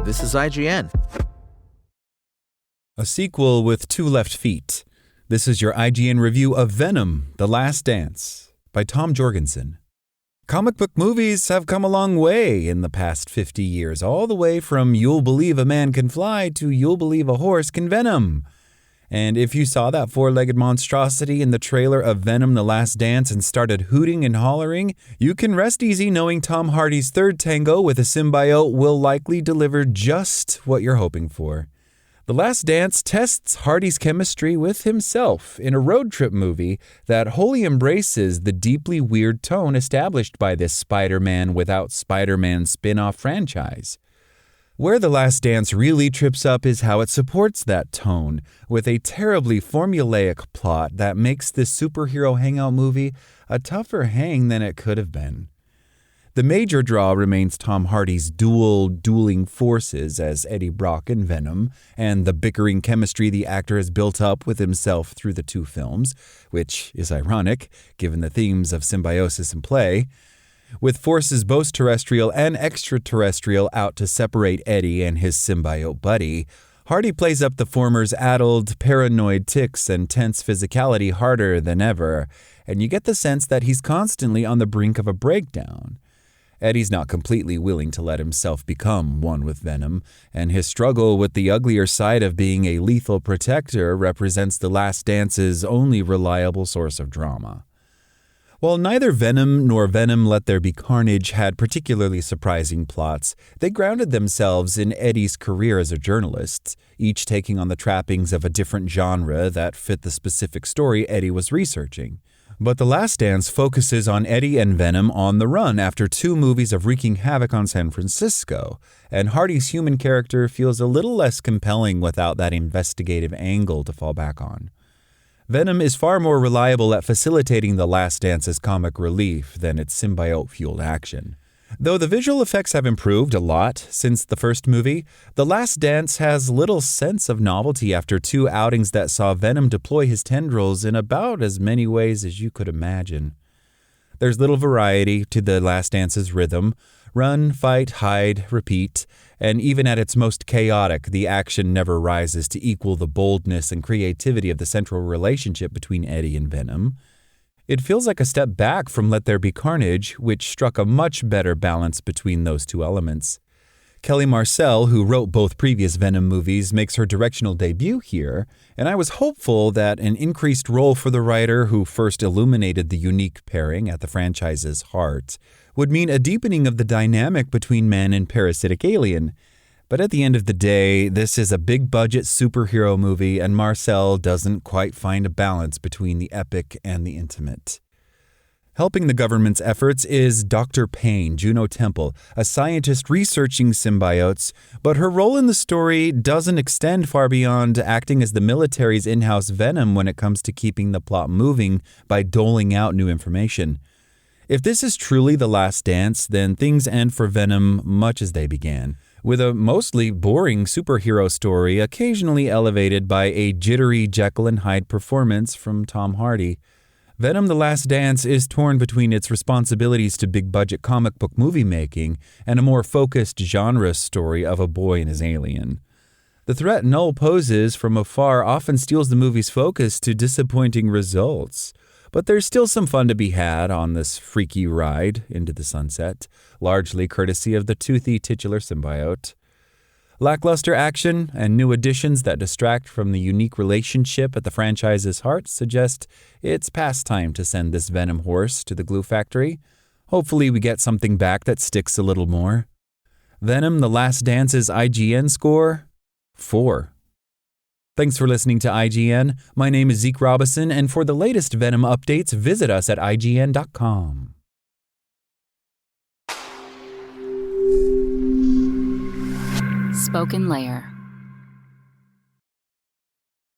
This is IGN. A sequel with two left feet. This is your IGN review of Venom, The Last Dance, by Tom Jorgensen. Comic book movies have come a long way in the past 50 years, all the way from You'll Believe a Man Can Fly to You'll Believe a Horse Can Venom. And if you saw that four-legged monstrosity in the trailer of Venom, The Last Dance and started hooting and hollering, you can rest easy knowing Tom Hardy's third tango with a symbiote will likely deliver just what you're hoping for. The Last Dance tests Hardy's chemistry with himself in a road trip movie that wholly embraces the deeply weird tone established by this Spider-Man without Spider-Man spin-off franchise. Where The Last Dance really trips up is how it supports that tone, with a terribly formulaic plot that makes this superhero hangout movie a tougher hang than it could have been. The major draw remains Tom Hardy's dueling forces as Eddie Brock in Venom, and the bickering chemistry the actor has built up with himself through the two films, which is ironic, given the themes of symbiosis in play. With forces both terrestrial and extraterrestrial out to separate Eddie and his symbiote buddy, Hardy plays up the former's addled, paranoid tics and tense physicality harder than ever, and you get the sense that he's constantly on the brink of a breakdown. Eddie's not completely willing to let himself become one with Venom, and his struggle with the uglier side of being a lethal protector represents The Last Dance's only reliable source of drama. While neither Venom nor Venom Let There Be Carnage had particularly surprising plots, they grounded themselves in Eddie's career as a journalist, each taking on the trappings of a different genre that fit the specific story Eddie was researching. But The Last Dance focuses on Eddie and Venom on the run after two movies of wreaking havoc on San Francisco, and Hardy's human character feels a little less compelling without that investigative angle to fall back on. Venom is far more reliable at facilitating The Last Dance's comic relief than its symbiote-fueled action. Though the visual effects have improved a lot since the first movie, The Last Dance has little sense of novelty after two outings that saw Venom deploy his tendrils in about as many ways as you could imagine. There's little variety to The Last Dance's rhythm. Run, fight, hide, repeat, and even at its most chaotic, the action never rises to equal the boldness and creativity of the central relationship between Eddie and Venom. It feels like a step back from Let There Be Carnage, which struck a much better balance between those two elements. Kelly Marcel, who wrote both previous Venom movies, makes her directional debut here, and I was hopeful that an increased role for the writer who first illuminated the unique pairing at the franchise's heart would mean a deepening of the dynamic between man and parasitic alien. But at the end of the day, this is a big-budget superhero movie, and Marcel doesn't quite find a balance between the epic and the intimate. Helping the government's efforts is Dr. Payne, Juno Temple, a scientist researching symbiotes, but her role in the story doesn't extend far beyond acting as the military's in-house Venom when it comes to keeping the plot moving by doling out new information. If this is truly The Last Dance, then things end for Venom much as they began, with a mostly boring superhero story occasionally elevated by a jittery Jekyll and Hyde performance from Tom Hardy. Venom The Last Dance is torn between its responsibilities to big-budget comic book movie making and a more focused genre story of a boy and his alien. The threat Null poses from afar often steals the movie's focus to disappointing results. But there's still some fun to be had on this freaky ride into the sunset, largely courtesy of the toothy titular symbiote. Lackluster action and new additions that distract from the unique relationship at the franchise's heart suggest it's past time to send this Venom horse to the glue factory. Hopefully we get something back that sticks a little more. Venom The Last Dance's IGN score? 4. Thanks for listening to IGN. My name is Zeke Robison, and for the latest Venom updates, visit us at IGN.com. Spoken Layer.